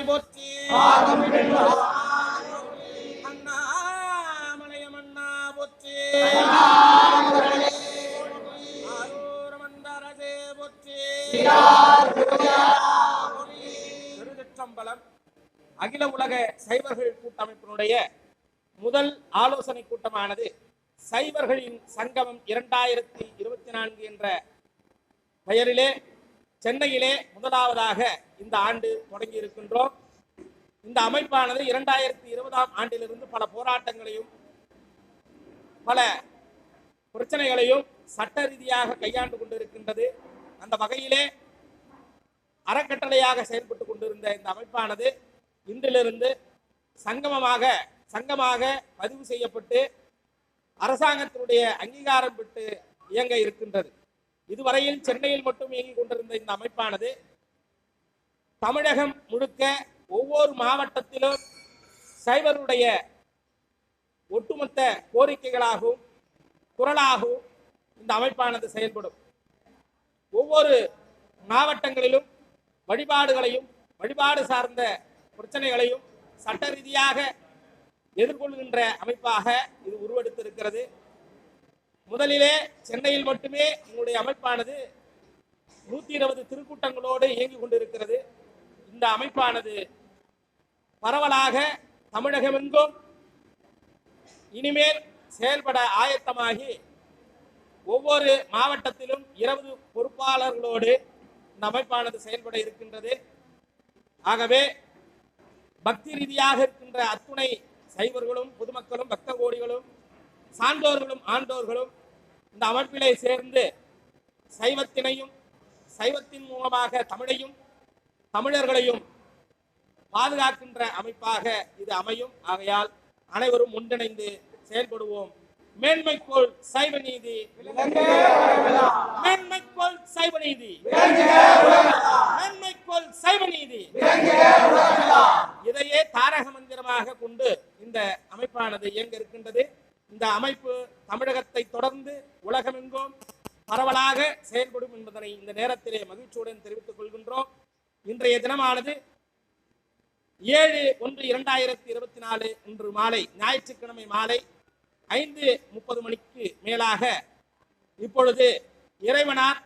போற்றி அண்ணாமலையமண்ணா போற்றி ஆரூரமந்தரசே போற்றி திருச்சிற்றம்பலம். அகில உலக சைவர்கள் கூட்டமைப்பினுடைய முதல் ஆலோசனை கூட்டமானது சைவர்களின் சங்கமம் 2024 என்ற பெயரிலே சென்னையிலே முதலாவதாக இந்த ஆண்டு தொடங்கி இருக்கின்றோம். இந்த அமைப்பானது 2020ஆம் ஆண்டிலிருந்து பல போராட்டங்களையும் பல பிரச்சனைகளையும் சட்ட ரீதியாக கையாண்டு கொண்டிருக்கின்றது. அந்த வகையிலே அறக்கட்டளையாக செயல்பட்டு கொண்டிருந்த இந்த அமைப்பானது இன்றிலிருந்து சங்கமாக பதிவு செய்யப்பட்டு அரசாங்கத்தினுடைய அங்கீகாரம் பெற்று இயங்க இருக்கின்றது. இதுவரையில் சென்னையில் மட்டும் இயங்கிக் கொண்டிருந்த இந்த அமைப்பானது தமிழகம் முழுக்க ஒவ்வொரு மாவட்டத்திலும் சைவருடைய ஒட்டுமொத்த கோரிக்கைகளாகவும் குரலாகவும் இந்த அமைப்பானது செயல்படும். ஒவ்வொரு மாவட்டங்களிலும் வழிபாடுகளையும் வழிபாடு சார்ந்த பிரச்சனைகளையும் சட்ட ரீதியாக எதிர்கொள்கின்ற அமைப்பாக இது உருவெடுத்திருக்கிறது. முதலிலே சென்னையில் மட்டுமே எங்களுடைய அமைப்பானது 120 திருக்கூட்டங்களோடு இயங்கிக் கொண்டிருக்கிறது. இந்த அமைப்பானது பரவலாக தமிழகமெங்கும் இனிமேல் செயல்பட ஆயத்தமாகி ஒவ்வொரு மாவட்டத்திலும் 20 பொறுப்பாளர்களோடு இந்த அமைப்பானது செயல்பட இருக்கின்றது. ஆகவே பக்தி ரீதியாக இருக்கின்ற அத்துணை சைவர்களும் பொதுமக்களும் பக்த கோடிகளும் சான்றோர்களும் ஆண்டோர்களும் இந்த அமைப்பிலே சேர்ந்து சைவத்தினையும் சைவத்தின் மூலமாக தமிழையும் தமிழர்களையும் பாதுகாக்கின்ற அமைப்பாக இது அமையும். ஆகையால் அனைவரும் ஒன்றிணைந்து செயல்படுவோம். மேன்மைக்கோள் சைவ நீதி, மேன்மைக்கோள் சைவ நீதி, மேன்மைக்கோள் சைவ நீதி. இதையே தாரக மந்திரமாக கொண்டு இந்த அமைப்பானது இயங்க இருக்கின்றது. இந்த அமைப்பு தமிழகத்தை தொடர்ந்து உலகமெங்கும் பரவலாக செயல்படும் என்பதனை இந்த நேரத்திலே மகிழ்ச்சியுடன் தெரிவித்துக் கொள்கின்றோம். இன்றைய தினமானது 7/1/2024 இன்று மாலை ஞாயிற்றுக்கிழமை மாலை 5:30 மணிக்கு மேலாக இப்பொழுது இறைவனார்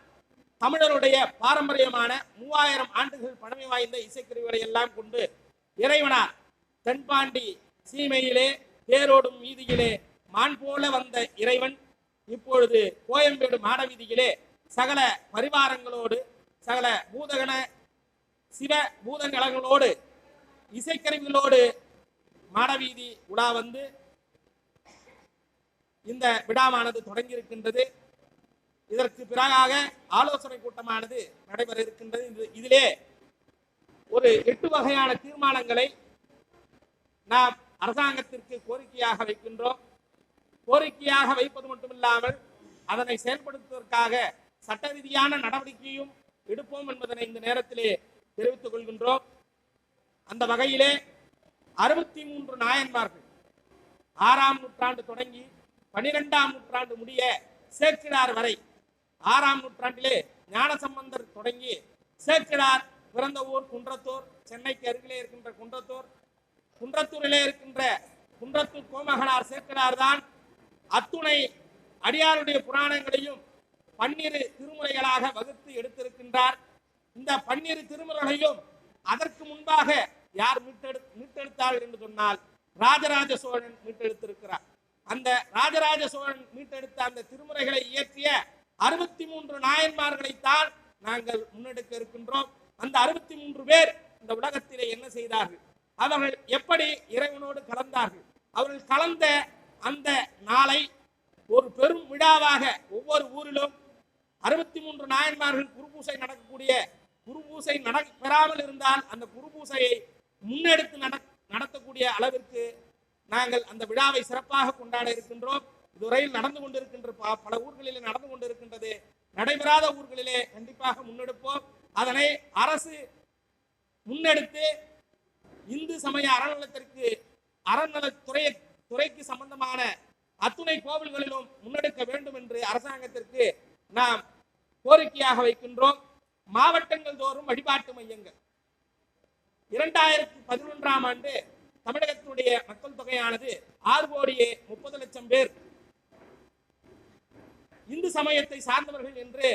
தமிழருடைய பாரம்பரியமான 3000 ஆண்டுகள் பழமை வாய்ந்த இசைக்கருவிகளை எல்லாம் கொண்டு இறைவனார் தென்பாண்டி சீமையிலே தேரோடும் வீதியிலே மான் போல வந்த இறைவன் இப்பொழுது கோயம்பேடு மாட வீதியிலே சகல பரிவாரங்களோடு சகல பூதகண சிவ பூதங்களோடு இசைக்கருவிகளோடு மாடவீதி உலா வந்து இந்த விழாவானது தொடங்கி இருக்கின்றது. இதற்கு பிறகாக ஆலோசனை கூட்டமானது நடைபெற இருக்கின்றது. இதிலே ஒரு 8 வகையான தீர்மானங்களை நாம் அரசாங்கத்திற்கு கோரிக்கையாக வைக்கின்றோம். கோரிக்கையாக வைப்பது மட்டுமில்லாமல் அதனை செயல்படுத்துவதற்காக சட்ட ரீதியான நடவடிக்கையும் எடுப்போம் என்பதனை இந்த நேரத்திலே தெரிவித்துக் கொள்கின்றோம். அந்த வகையிலே 63 நாயன்மார்கள் 6ஆம் நூற்றாண்டு தொடங்கி 12ஆம் நூற்றாண்டு முடிய சேக்கிழார் வரை 6ஆம் நூற்றாண்டிலே ஞானசம்பந்தர் தொடங்கி சேக்கிழார் பிறந்த ஊர் குன்றத்தூர், சென்னைக்கு அருகிலே இருக்கின்ற குன்றத்தூரிலே இருக்கின்ற குன்றத்தூர் கோமகனார் சேக்கிழார் தான் அத்துணை அடியாருடைய புராணங்களையும் 12 திருமுறைகளாக வகுத்து எடுத்திருக்கின்றார். இந்த 12 திருமுறைகளையும் அதற்கு முன்பாக யார் மீட்டெடுத்தார்கள் என்று சொன்னால் ராஜராஜ சோழன் மீட்டெடுத்திருக்கிறார். அந்த ராஜராஜ சோழன் மீட்டெடுத்த அந்த திருமுறைகளை இயற்றிய 63 நாயன்மார்களைத்தான் நாங்கள் முன்னெடுக்க இருக்கின்றோம். அந்த 63 பேர் இந்த உலகத்திலே என்ன செய்தார்கள், அவர்கள் எப்படி இறைவனோடு கலந்தார்கள், அவர்கள் கலந்த அந்த நாளை ஒரு பெரும் விழாவாக ஒவ்வொரு ஊரிலும் 63 நாயன்மார்கள் குருபூசை நடக்கக்கூடிய குருபூசை பெறாமல் இருந்தால் அந்த குருபூசையை முன்னெடுத்து நடத்தக்கூடிய அளவிற்கு நாங்கள் அந்த விழாவை சிறப்பாக கொண்டாட இருக்கின்றோம். இதுவரையில் நடந்து கொண்டிருக்கின்ற பல ஊர்களிலே நடந்து கொண்டிருக்கின்றது. நடைபெறாத ஊர்களிலே கண்டிப்பாக முன்னெடுப்போம். அதனை அரசு முன்னெடுத்து இந்து சமய அறநிலைத்துறைக்கு சம்பந்தமான அத்துணை கோவில்களிலும் முன்னெடுக்க வேண்டும் என்று அரசாங்கத்திற்கு நாம் கோரிக்கையாக வைக்கின்றோம். மாவட்டங்கள் தோறும் வழிபாட்டு மையங்கள் 2011ஆம் ஆண்டு தமிழகத்தினுடைய மக்கள் தொகையானது 6,30,00,000 பேர் இந்து சமயத்தை சார்ந்தவர்கள் என்று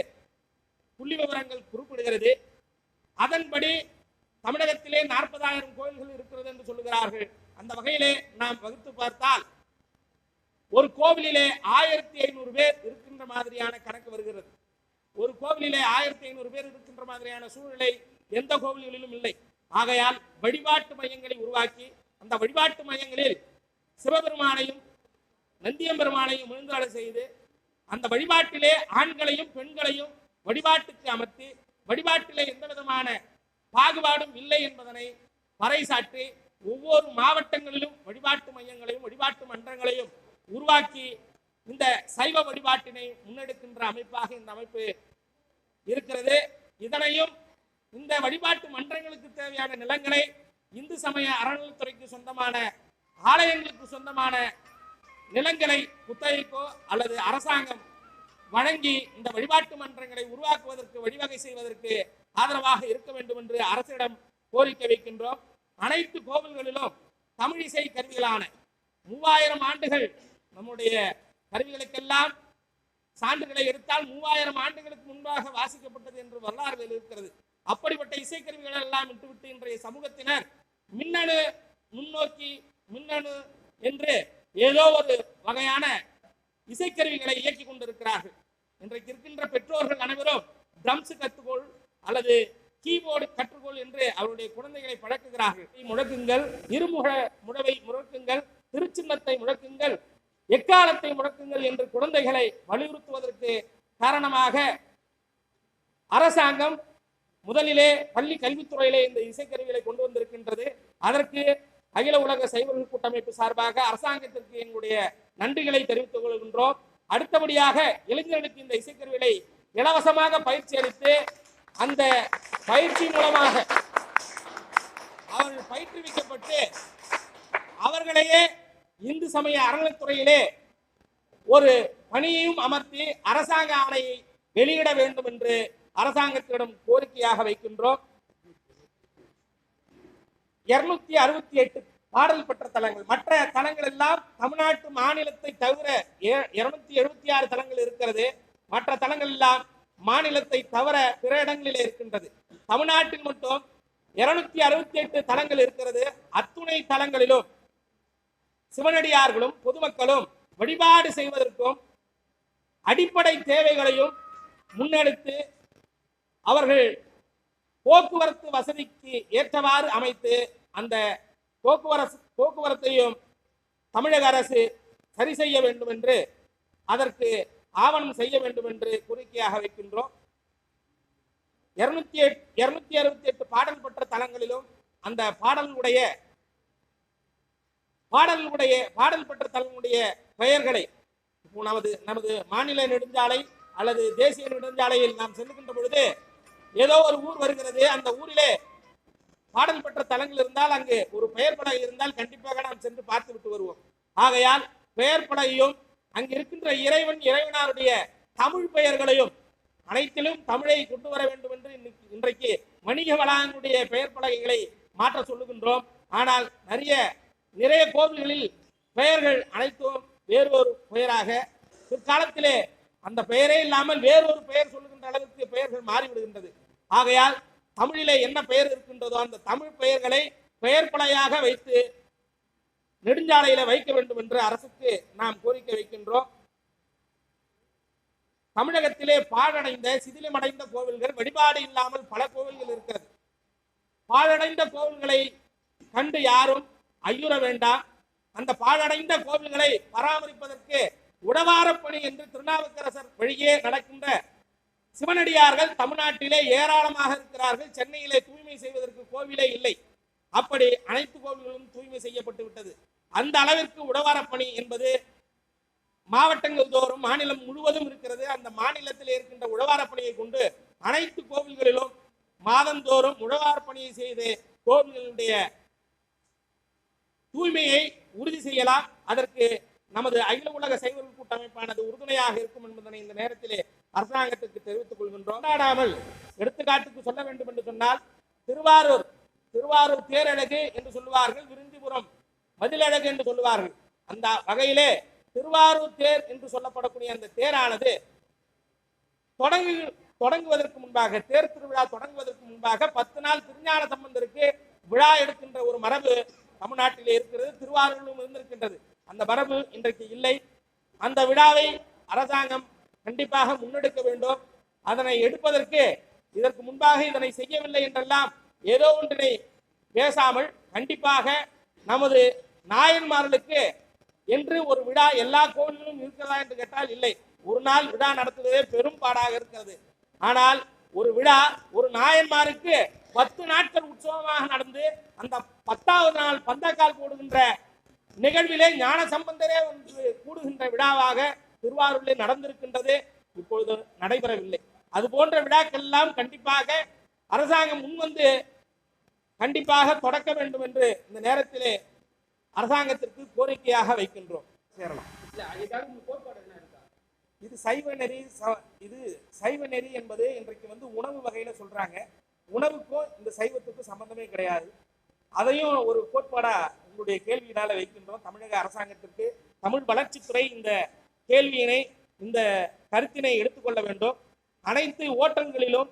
புள்ளி விவரங்கள் குறிப்பிடுகிறது. அதன்படி தமிழகத்திலே 40,000 கோயில்கள் இருக்கிறது என்று சொல்லுகிறார்கள். அந்த வகையிலே நாம் வகுத்து பார்த்தால் ஒரு கோவிலிலே 1500 பேர் இருக்கின்ற மாதிரியான கணக்கு வருகிறது. ஒரு கோவிலிலே 1500 பேர் இருக்கின்ற மாதிரியான சூழ்நிலை எந்த கோவில்களிலும் இல்லை. ஆகையால் வழிபாட்டு மையங்களை உருவாக்கி அந்த வழிபாட்டு மையங்களில் சிவபெருமானையும் நந்தியம்பெருமானையும் எழுந்தருள செய்து அந்த வழிபாட்டிலே ஆண்களையும் பெண்களையும் வழிபாட்டுக்கு அமர்த்தி வழிபாட்டிலே எந்த விதமான பாகுபாடும் இல்லை என்பதனை பறைசாற்றி ஒவ்வொரு மாவட்டங்களிலும் வழிபாட்டு மையங்களையும் வழிபாட்டு மன்றங்களையும் உருவாக்கி இந்த சைவ வழிபாட்டினை முன்னெடுக்கின்ற அமைப்பாக இந்த அமைப்பு இருக்கிறது. இதனையும் இந்த வழிபாட்டு மன்றங்களுக்கு தேவையான நிலங்களை இந்து சமய அறநிலைத்துறைக்கு சொந்தமான ஆலயங்களுக்கு சொந்தமான நிலங்களை குத்தகைக்கோ அல்லது அரசாங்கம் வழங்கி இந்த வழிபாட்டு மன்றங்களை உருவாக்குவதற்கு வழிவகை செய்வதற்கு ஆதரவாக இருக்க வேண்டும் என்று அரசிடம் கோரிக்கை வைக்கின்றோம். அனைத்து கோவில்களிலும் தமிழிசை கருவிகளான 3000 ஆண்டுகள் நம்முடைய கருவிகளுக்கெல்லாம் சான்றுகளை எடுத்தால் 3000 ஆண்டுகளுக்கு முன்பாக வாசிக்கப்பட்டது என்று வரலாறுகள் இருக்கிறது. அப்படிப்பட்ட இசைக்கருவிகள் எல்லாம் விட்டுவிட்டு இன்றைய சமூகத்தினர் மின்னணு முன்னோக்கி மின்னணு என்று ஏதோ ஒரு வகையான இசைக்கருவிகளை இயக்கி கொண்டிருக்கிறார்கள். இன்றைக்கு இருக்கின்ற பெற்றோர்கள் அனைவரும் ட்ரம்ஸ் கற்றுக்கொள் அல்லது கீபோர்டு கற்றுக்கொள் என்று அவருடைய குழந்தைகளை பழக்குகிறார்கள். முழக்குங்கள், இருமுக முழவை முழக்குங்கள், திருச்சின்னத்தை முழக்குங்கள், எக்காலத்தை முழக்குங்கள் என்று குழந்தைகளை வலியுறுத்துவதற்கு காரணமாக அரசாங்கம் முதலிலே பள்ளி கல்வித்துறையிலே இந்த இசைக்கருவிகளை கொண்டு வந்திருக்கின்றது. அதற்கு அகில உலக சைவர்கள் கூட்டமைப்பு சார்பாக அரசாங்கத்திற்கு எங்களுடைய நன்றிகளை தெரிவித்துக் கொள்கின்றோம். அடுத்தபடியாக இளைஞர்களுக்கு இந்த இசைக்கருவிகளை இலவசமாக பயிற்சி அளித்து அந்த பயிற்சி மூலமாக அவர்கள் பயிற்றுவிக்கப்பட்டு அவர்களையே இந்து சமய அறநிலைத்துறையிலே ஒரு பணியையும் அமர்த்தி அரசாங்க ஆணையை வெளியிட வேண்டும் என்று அரசாங்கத்திடம் கோரிக்கையாக வைக்கின்றோம். 268 பாடல் பெற்ற தலங்கள், மற்ற தலங்கள் எல்லாம் தமிழ்நாட்டு மாநிலத்தை தவிர 276 தலங்கள் இருக்கிறது. மற்ற தலங்கள் எல்லாம் மாநிலத்தை தவிர பிற இடங்களிலே இருக்கின்றது. தமிழ்நாட்டில் மட்டும் 268 தலங்கள் இருக்கிறது. அத்துணை தலங்களிலும் சிவனடியார்களும் பொதுமக்களும் வழிபாடு செய்வதற்கும் அடிப்படை தேவைகளையும் முன்னெடுத்து அவர்கள் போக்குவரத்து வசதிக்கு ஏற்றவாறு அமைத்து அந்த போக்குவரத்தையும் தமிழக அரசு சரி செய்ய வேண்டும் என்று அதற்கு ஆவணம் செய்ய வேண்டும் என்று கோரிக்கையாக வைக்கின்றோம். 268 பாடல் பெற்ற தலங்களிலும் அந்த பாடல் பெற்ற தலங்களுடைய பெயர்களை நமது மாநில நெடுஞ்சாலை அல்லது தேசிய நெடுஞ்சாலையில் நாம் செல்லுகின்ற பொழுது ஏதோ ஒரு ஊர் வருகிறது. அந்த ஊரிலே பாடல் பெற்ற தலங்கள் இருந்தால் அங்கு ஒரு பெயர் பலகை இருந்தால் கண்டிப்பாக நாம் சென்று பார்த்து விட்டு வருவோம். ஆகையால் பெயர் பலகையும் அங்கு இருக்கின்ற இறைவனாருடைய தமிழ் பெயர்களையும் அனைத்திலும் தமிழை கொண்டு வர வேண்டும் என்று இன்றைக்கு வணிக வளாகங்களுடைய பெயர் பலகைகளை மாற்ற சொல்லுகின்றோம். ஆனால் நிறைய கோவில்களில் பெயர்கள் அனைத்தும் வேறொரு பெயராக பிற்காலத்திலே அந்த பெயரே இல்லாமல் வேறொரு பெயர் சொல்லுகின்ற அளவிற்கு பெயர்கள் மாறிவிடுகின்றது. ஆகையால் தமிழிலே என்ன பெயர் இருக்கின்றதோ அந்த தமிழ் பெயர்களை பெயர் பலகையாக வைத்து நெடுஞ்சாலையில வைக்க வேண்டும் என்று அரசுக்கு நாம் கோரிக்கை வைக்கின்றோம். தமிழகத்திலே பாழடைந்த சிதிலமடைந்த கோவில்கள், வழிபாடு இல்லாமல் பல கோவில்கள் இருக்கிறது. பாழடைந்த கோவில்களை கண்டு யாரும் ஐயுற வேண்டாம். அந்த பாழடைந்த கோவில்களை பராமரிப்பதற்கு உடவாரப்பணி என்று திருநாவுக்கரசர் வழியே நடக்கின்ற சிவனடியார்கள் தமிழ்நாட்டிலே ஏராளமாக இருக்கிறார்கள். சென்னையிலே தூய்மை செய்வதற்கு கோவிலே இல்லை. அப்படி அனைத்து கோவில்களும் தூய்மை செய்யப்பட்டு விட்டது. அந்த அளவிற்கு உடவாரப்பணி என்பது மாவட்டங்கள் தோறும் மாநிலம் முழுவதும் இருக்கிறது. அந்த மாநிலத்தில் இருக்கின்ற உழவாரப்பணியை கொண்டு அனைத்து கோவில்களிலும் மாதந்தோறும் உழவாரப்பணியை செய்து கோவில்களுடைய தூய்மையை உறுதி செய்யலாம். அதற்கு நமது அகில உலக சைவர்கள் கூட்டமைப்பானது உறுதுணையாக இருக்கும் என்பதனை இந்த நேரத்திலே அரசாங்கத்திற்கு தெரிவித்துக் கொள்கின்றோம். கொண்டாடாமல் எடுத்துக்காட்டுக்கு சொல்ல வேண்டும் என்று சொன்னால் திருவாரூர் திருவாரூர் தேரழகு என்று சொல்லுவார்கள், விருந்திபுரம் மதிலழகு என்று சொல்லுவார்கள். அந்த வகையிலே திருவாரூர் தேர் என்று சொல்லப்படக்கூடிய அந்த தேரானது தொடங்குவதற்கு முன்பாக, தேர் திருவிழா தொடங்குவதற்கு முன்பாக 10 நாள் திருஞான சம்பந்தருக்கு விழா எடுக்கின்ற ஒரு மரபு தமிழ்நாட்டிலே இருக்கிறது, திருவாரூரிலும் இருந்திருக்கின்றது. அந்த மரபு இன்றைக்கு இல்லை. அந்த விழாவை அரசாங்கம் கண்டிப்பாக முன்னெடுக்க வேண்டும். அதனை எடுப்பதற்கு இதற்கு முன்பாக இதனை செய்யவில்லை என்றெல்லாம் ஏதோ ஒன்றினை பேசாமல் கண்டிப்பாக நமது நாயன்மார்களுக்கு என்று ஒரு விழா எல்லா கோவில்களிலும் இருக்கிறதா என்று கேட்டால் இல்லை. ஒரு நாள் விழா நடத்துவதே பெரும் பாடாக இருக்கிறது. ஆனால் ஒரு விழா ஒரு நாயன்மாருக்கு 10 நாட்கள் உற்சவமாக நடந்து அந்த 10வது நாள் பந்தக்கால் போடுகின்ற நிகழ்விலே ஞான சம்பந்தரே ஒன்று கூடுகின்ற விழாவாக திருவாரூரில் நடந்திருக்கின்றது. இப்பொழுது நடைபெறவில்லை. அது போன்ற விழாக்கள் எல்லாம் கண்டிப்பாக அரசாங்கம் முன்வந்து கண்டிப்பாக தொடக்க வேண்டும் என்று இந்த நேரத்திலே அரசாங்கத்திற்கு கோரிக்கையாக வைக்கின்றோம். சேரலாம். இது சைவ நெறி. இது சைவ நெறி என்பது இன்றைக்கு உணவு வகையில சொல்றாங்க. உணவுக்கும் இந்த சைவத்துக்கும் சம்பந்தமே கிடையாது. அதையும் ஒரு கோட்பாடா உங்களுடைய கேள்வியினால வைக்கின்றோம். தமிழக அரசாங்கத்திற்கு தமிழ் வளர்ச்சித்துறை இந்த கேள்வியினை, இந்த கருத்தினை எடுத்துக்கொள்ள வேண்டும். அனைத்து ஓட்டங்களிலும்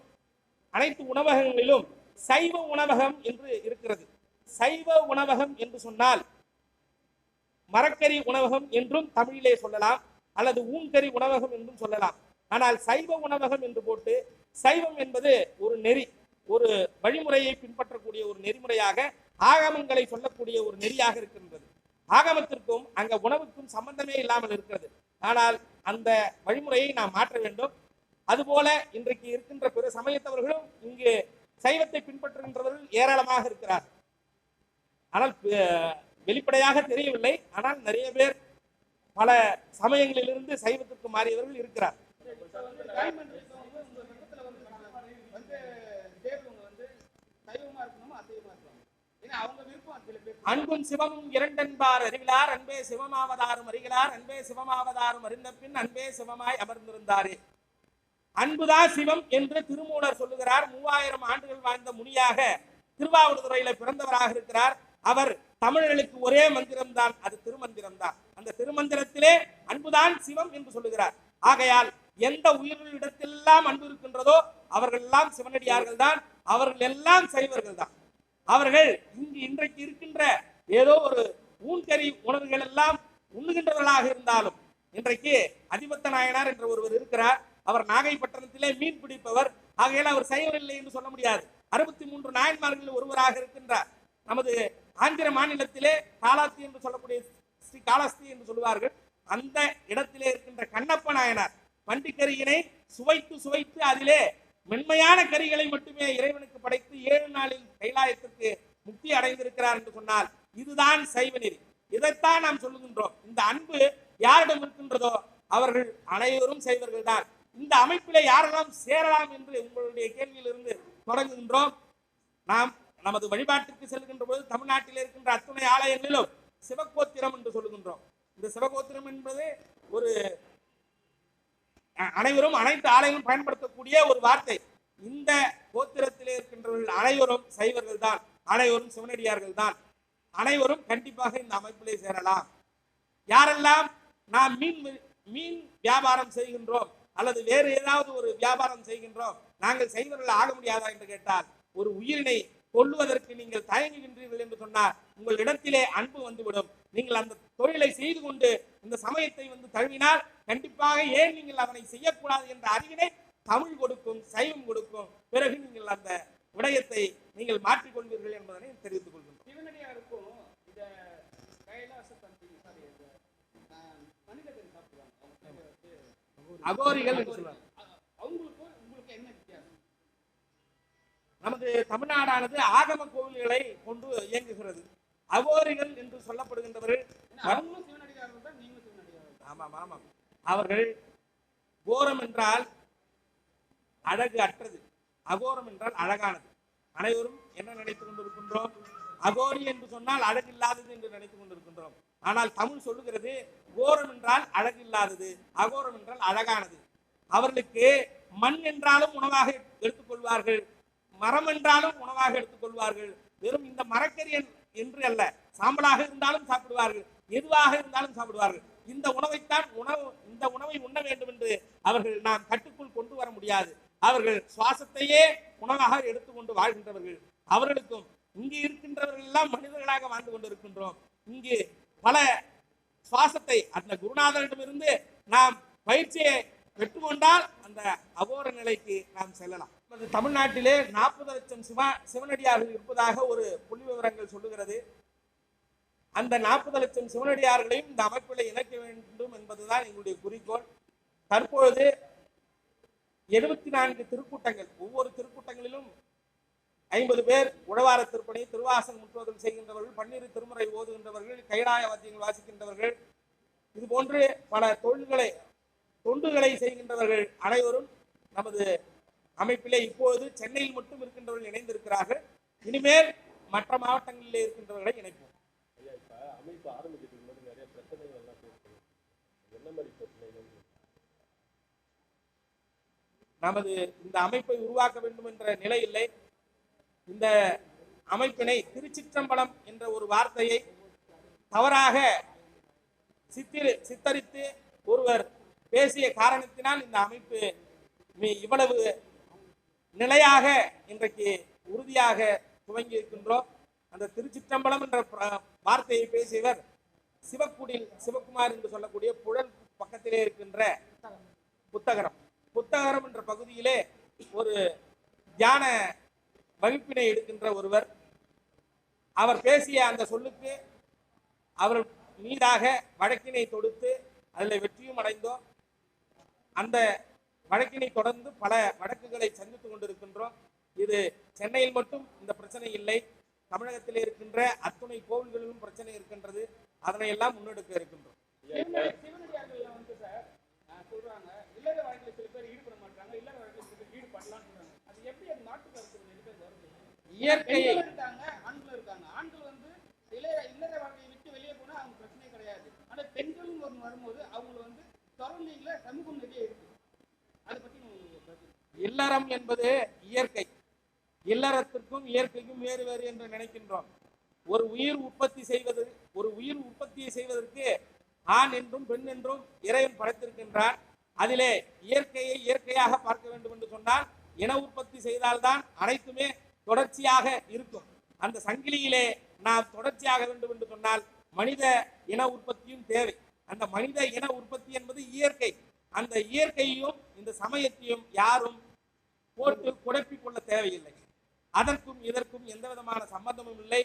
அனைத்து உணவகங்களிலும் சைவ உணவகம் என்று இருக்கிறது. சைவ உணவகம் என்று சொன்னால் மரக்கறி உணவகம் என்றும் தமிழிலே சொல்லலாம், அல்லது ஊன்கறி உணவகம் என்றும் சொல்லலாம். ஆனால் சைவ உணவகம் என்று போட்டு, சைவம் என்பது ஒரு நெறி, ஒரு வழிமுறையை பின்பற்றக்கூடிய ஒரு நெறிமுறையாக, ஆகமங்களை சொல்லக்கூடிய ஒரு நெறியாக இருக்கின்றது. ஆகமத்திற்கும் அங்க உணவுக்கும் சம்பந்தமே இல்லாமல் இருக்கிறது. ஆனால் அந்த வழிமுறையை நாம் மாற்ற வேண்டும். அதுபோல இன்றைக்கு இருக்கின்ற பிற சமயத்தவர்களும் இங்கு சைவத்தை பின்பற்றுகின்றவர்கள் ஏராளமாக இருக்கிறார். ஆனால் வெளிப்படையாக தெரியவில்லை. ஆனால் நிறைய பேர் பல சமயங்களிலிருந்து சைவத்திற்கு மாறியவர்கள் இருக்கிறார். அன்பும் சிவமும் இரண்டென்பார் அறிவிலார், அன்பே சிவமாவதாரும் அறிகிறார், அன்பே சிவமாவதாரும் அறிந்த பின் அன்பே சிவமாய் அமர்ந்திருந்தாரே. அன்புதான் சிவம் என்று திருமூலர் சொல்லுகிறார். 3000 ஆண்டுகள் வாழ்ந்த முனியாக திருவாவூர்துறையில பிறந்தவராக இருக்கிறார். அவர் தமிழர்களுக்கு ஒரே மந்திரம் தான், அது திருமந்திரம் தான். அந்த திருமந்திரத்திலே அன்புதான் சிவம் என்று சொல்லுகிறார். ஆகையால் எந்த உயிர்களிடத்தெல்லாம் அன்பு இருக்கின்றதோ அவர்கள் எல்லாம் சிவனடியார்கள் தான், அவர்கள் எல்லாம் சைவர்கள் தான். அவர்கள் இன்றைக்கு இருக்கின்ற ஏதோ ஒரு ஊன்கறி உணவுகள் எல்லாம் உண்ணுகின்றவர்களாக இருந்தாலும், இன்றைக்கு அதிபத்த நாயனார் என்ற ஒருவர் இருக்கிறார். அவர் நாகைப்பட்டினத்திலே மீன் பிடிப்பவர். ஆகையால் அவர் சைவர் இல்லை என்று சொல்ல முடியாது. 63 நாயன்மார்களில் ஒருவராக இருக்கின்றார். நமது ஆந்திர மாநிலத்திலே காலாஸ்தி என்று சொல்லக்கூடிய ஸ்ரீ காலாஸ்தி என்று சொல்லுவார்கள். அந்த இடத்திலே இருக்கின்ற கண்ணப்ப நாயனார் வண்டிக்கரியினை சுவைத்து சுவைத்து அதிலே மென்மையான கரிகளை மட்டுமே இறைவனுக்கு படைத்து 7 நாளில் கைலாயத்திற்கு முக்தி அடைந்திருக்கிறார் என்று சொன்னால் இதுதான் சைவ நெறி. இதைத்தான் நாம் சொல்லுகின்றோம். இந்த அன்பு யாரிடம் இருக்கின்றதோ அவர்கள் அனைவரும் சைவர்கள் தான். இந்த அமைப்பிலே யாரெல்லாம் சேரலாம் என்று உங்களுடைய கேள்வியிலிருந்து தொடங்குகின்றோம். நாம் நமது வழிபாட்டிற்கு செல்கின்ற போது தமிழ்நாட்டில் இருக்கின்ற அத்துணை ஆலயங்களிலும் சிவகோத்திரம் என்று சொல்லுகின்றோம். இந்த சிவகோத்திரம் என்பது ஒரு அனைவரும் அனைத்து ஆலயங்களும் பயன்படுத்தக்கூடிய ஒரு வார்த்தை. இந்த கோத்திரத்திலே இருக்கின்றவர்கள் அனைவரும் சைவர்கள் தான், அனைவரும் சிவனடியார்கள் தான், அனைவரும் கண்டிப்பாக இந்த அமைப்பிலே சேரலாம். யாரெல்லாம் நாம் மீன் வியாபாரம் செய்கின்றோம் அல்லது வேறு ஏதாவது ஒரு வியாபாரம் செய்கின்றோம், நாங்கள் சைவர்கள் ஆக முடியாதா என்று கேட்டால், ஒரு உயிரினை கொள்ளுவதற்கு நீங்கள் தயங்குகின்றீர்கள் என்று சொன்னால் உங்கள் இடத்திலே அன்பு வந்துவிடும். நீங்கள் அந்த தொழிலை செய்து கொண்டு இந்த சமயத்தை தழுவினால் கண்டிப்பாக ஏன் நீங்கள் அதனை செய்யக்கூடாது என்ற அறிவினை தமிழ் கொடுக்கும், சைவம் கொடுக்கும். பிறகு நீங்கள் அந்த விடயத்தை நீங்கள் மாற்றிக்கொள்வீர்கள் என்பதனை தெரிவித்துக் கொள்கின்றோம். சிவனடியாருக்கும் இந்த கைலாச அகோரிகள் என்று சொல்றாங்க. உங்களுக்கு என்ன வித்தியாசம்? நமது தமிழ்நாடானது ஆகம கோவில்களை கொண்டு இயங்குகிறது. அகோரிகள் என்று சொல்லப்படுகின்றவர்கள் ஆமாம் ஆமாம், அவர்கள் கோரம் என்றால் அழகு அற்றது, அகோரம் என்றால் அழகானது. அனைவரும் என்ன நினைத்துக் கொண்டிருக்கின்றோம்? அகோரி என்று சொன்னால் அழகு இல்லாதது என்று நினைத்துக் கொண்டிருக்கின்றோம். ஆனால் தமிழ் சொல்லுகிறது கோரம் என்றால் அழகு இல்லாதது, அகோரம் என்றால் அழகானது. அவர்களுக்கு மண் என்றாலும் உணவாக எடுத்துக்கொள்வார்கள், மரம் என்றாலும் உணவாக எடுத்துக்கொள்வார்கள், வெறும் இந்த மரக்கறி என்று அல்ல, சாம்பலாக இருந்தாலும் சாப்பிடுவார்கள், எதுவாக இருந்தாலும் சாப்பிடுவார்கள். இந்த உணவை உண்ண வேண்டும் என்று அவர்கள் நாம் கட்டுக்குள் கொண்டு வர முடியாது. அவர்கள் சுவாசத்தையே உணவாக எடுத்துக்கொண்டு வாழ்கின்றவர்கள். அவர்களுக்கும் இங்கு இருக்கின்றவர்கள் எல்லாம் மனிதர்களாக வாழ்ந்து கொண்டிருக்கின்றோம். இங்கு பல சுவாசத்தை அந்த குருநாதரிடமிருந்து நாம் பயிற்சியை பெற்றுக்கொண்டால் அந்த அகோர நிலைக்கு நாம் செல்லலாம். தமிழ்நாட்டிலே 40 லட்சம் சிவனடியார்கள் இருப்பதாக ஒரு புள்ளி விவரங்கள் சொல்லுகிறது. அந்த 40 லட்சம் சிவனடியார்களையும் இந்த அமைப்பில் இணைக்க வேண்டும் என்பதுதான் எங்களுடைய குறிக்கோள். தற்பொழுது 74 திருக்கூட்டங்கள், ஒவ்வொரு திருக்கூட்டங்களிலும் 50 பேர் உழவார திருப்பணி, திருவாசகம் முற்றுவதல் செய்கின்றவர்கள், 12 திருமுறை ஓதுகின்றவர்கள், கைலாய வாத்தியங்கள் வாசிக்கின்றவர்கள், இது போன்று பல தொண்டுகளை செய்கின்றவர்கள் அனைவரும் நமது அமைப்பிலே இப்போது சென்னையில் மட்டும் இருக்கின்றவர்கள் இணைந்திருக்கிறார்கள். இனிமேல் மற்ற மாவட்டங்களிலே இருக்கின்றவர்களை இணைப்போம். நமது இந்த அமைப்பை உருவாக்க வேண்டும் என்ற நிலை இல்லை. இந்த அமைப்பினை திருச்சிற்றம்பலம் என்ற ஒரு வார்த்தையை தவறாக சித்தரித்து ஒருவர் பேசிய காரணத்தினால் இந்த அமைப்பு இவ்வளவு நிலையாக இன்றைக்கு உறுதியாக துவங்கி இருக்கின்றோம். அந்த திருச்சிற்றம்பலம் என்ற வார்த்தையை பேசியவர் சிவகுமார் என்று சொல்லக்கூடிய புழல் பக்கத்திலே இருக்கின்ற புத்தகரம் என்ற பகுதியிலே ஒரு தியான வகுப்பினை எடுக்கின்ற ஒருவர். அவர் பேசிய அந்த சொல்லுக்கு அவர் மீதாக வழக்கினை தொடுத்து அதில் வெற்றியும் அடைந்தோம். அந்த வழக்கினை தொடர்ந்து பல வழக்குகளை சந்தித்துக் கொண்டிருக்கின்றோம். இது சென்னையில் மட்டும் இந்த பிரச்சனை இல்லை, தமிழகத்தில் இருக்கின்ற அத்துணை கோவில்களிலும் பிரச்சனை இருக்கின்றது. அதனை எல்லாம் முன்னெடுக்க இருக்கின்றோம். இல்லற வழக்கில் சில பேர் ஈடுபட மாட்டாங்க, இல்லற வழக்கில் சில பேர் ஈடுபடலாம். அது எப்படி அது நாட்டு கருத்து இயற்கையை ஆண்கள் இருக்காங்க. ஆண்கள் வந்து இல்லற வாழ்க்கையை விட்டு வெளியே போனா அவங்க பிரச்சனை கிடையாது. ஆனா பெண்களும் ஒன்று வரும்போது அவங்க வந்து சரௌண்டிங்ல சமூகம் நிறைய இருக்கு. அதை பத்தி இல்லறம் என்பது இயற்கை. இல்லறத்திற்கும் இயற்கைக்கும் வேறு வேறு என்று நினைக்கின்றோம். ஒரு உயிர் உற்பத்தியை செய்வதற்கு ஆண் என்றும் பெண் என்றும் இறைவன் படைத்திருக்கின்றார். அதிலே இயற்கையை இயற்கையாக பார்க்க வேண்டும் என்று சொன்னால் இன உற்பத்தி செய்தால்தான் அனைத்துமே தொடர்ச்சியாக இருக்கும். அந்த சங்கிலியிலே நாம் தொடர்ச்சியாக வேண்டும் என்று சொன்னால் மனித இன உற்பத்தியும் தேவை. அந்த மனித இன உற்பத்தி என்பது இயற்கை. அந்த இயற்கையையும் இந்த சமயத்தையும் யாரும் போட்டு குழப்பிக் கொள்ள தேவையில்லை. அதற்கும் இதற்கும் எந்த விதமான சம்பந்தமும் இல்லை.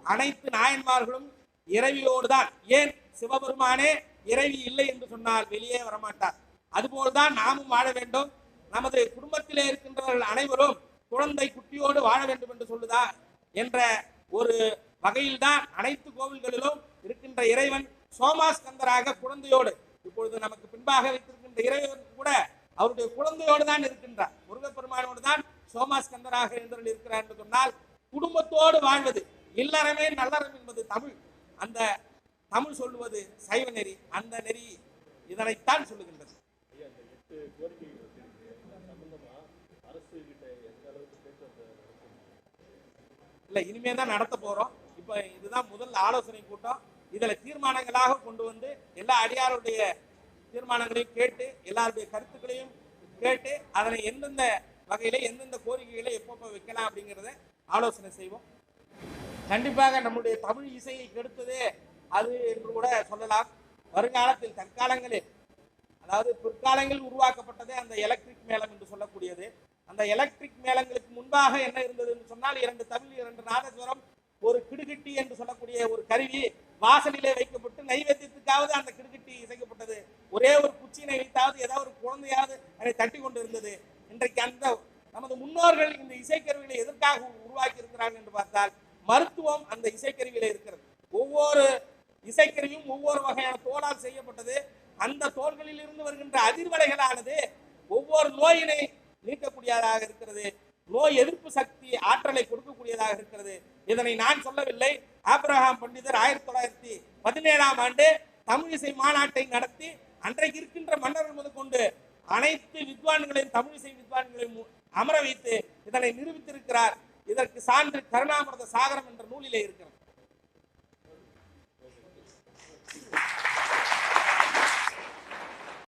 அனைத்து நாயன்மார்களும் இறைவியோடு தான். ஏன் சிவபெருமானே இறைவி இல்லை என்று சொன்னால் வெளியே வரமாட்டார். அதுபோல்தான் நாமும் வாழ வேண்டும். நமது குடும்பத்திலே இருக்கின்றவர்கள் அனைவரும் குழந்தை குட்டியோடு வாழ வேண்டும் என்று சொல்லுதா என்ற ஒரு வகையில்தான் அனைத்து கோவில்களிலும் இருக்கின்ற இறைவன் சோமாஸ்கந்தராக குழந்தையோடு, இப்பொழுது நமக்கு பின்பாக வைத்திருக்கின்ற இறைவன் கூட அவருடைய குழந்தையோடு தான் இருக்கின்றார். முருகப்பெருமானோடு தான் சோமாஸ்கந்தராக எழுந்தருள் இருக்கிறார் என்று சொன்னால் குடும்பத்தோடு வாழ்வது இல்லறமே நல்லறம் என்பது தமிழ். அந்த தமிழ் சொல்லுவது சைவ நெறி. அந்த நெறி இதனைத்தான் சொல்லுகின்றது. இல்ல, இனிமே தான் நடத்த போறோம். இப்ப இதுதான் முதல் ஆலோசனை கூட்டம். இதுல தீர்மானங்களாக கொண்டு வந்து எல்லா அடியாருடைய தீர்மானங்களையும் கேட்டு எல்லாருடைய கருத்துக்களையும் கேட்டு அதனை எந்தெந்த வகையில எந்தெந்த கோரிக்கைகளை எப்பப்ப வைக்கலாம் அப்படிங்கிறத ஆலோசனை செய்வோம். கண்டிப்பாக நம்முடைய தமிழ் இசையை கெடுத்ததே அது என்று கூட சொல்லலாம். வருங்காலத்தில் தற்காலங்களில், அதாவது பிற்காலங்களில் உருவாக்கப்பட்டதே அந்த எலக்ட்ரிக் மேளம் என்று சொல்லக்கூடியது. அந்த எலக்ட்ரிக் மேளங்களுக்கு முன்பாக என்ன இருந்தது என்று சொன்னால் 2 தவில், 2 நாதஸ்வரம், ஒரு கிடுகிட்டி என்று சொல்லக்கூடிய ஒரு கருவி வாசலிலே வைக்கப்பட்டு நைவேத்தியத்துக்காவது அந்த கிடுகிட்டி இசைக்கப்பட்டது. ஒரே ஒரு குச்சியினை வைத்தாவது ஏதாவது ஒரு குழந்தையாவது அதை தட்டி கொண்டு இருந்தது. இன்றைக்கு அந்த நமது முன்னோர்கள் இந்த இசைக்கருவிகளை எதற்காக உருவாக்கி இருக்கிறார்கள் என்று பார்த்தால் மருத்துவம் அந்த இசைக்கருவியில இருக்கிறது. ஒவ்வொரு இசைக்கருவியும் ஒவ்வொரு வகையான தோலால் செய்யப்பட்டது. அந்த தோள்களில் இருந்து வருகின்ற அதிர்வலைகளானது ஒவ்வொரு நோயினை நீக்கக்கூடியதாக இருக்கிறது. நோய் எதிர்ப்பு சக்தி ஆற்றலை கொடுக்கக்கூடியதாக இருக்கிறது. இதனை நான் சொல்லவில்லை. ஆபிரகாம் பண்டிதர் 1917ஆம் ஆண்டு தமிழ் இசை மாநாட்டை நடத்தி அன்றைக்கு இருக்கின்ற மன்னர்கள் முதற்கொண்டு அனைத்து வித்வான்களையும் தமிழ் இசை வித்வான்களையும் அமர வைத்து இதனை நிரூபித்திருக்கிறார். இதற்கு சான்று கருணாமிர்த சாகரம் என்ற நூலிலே இருக்கிறது.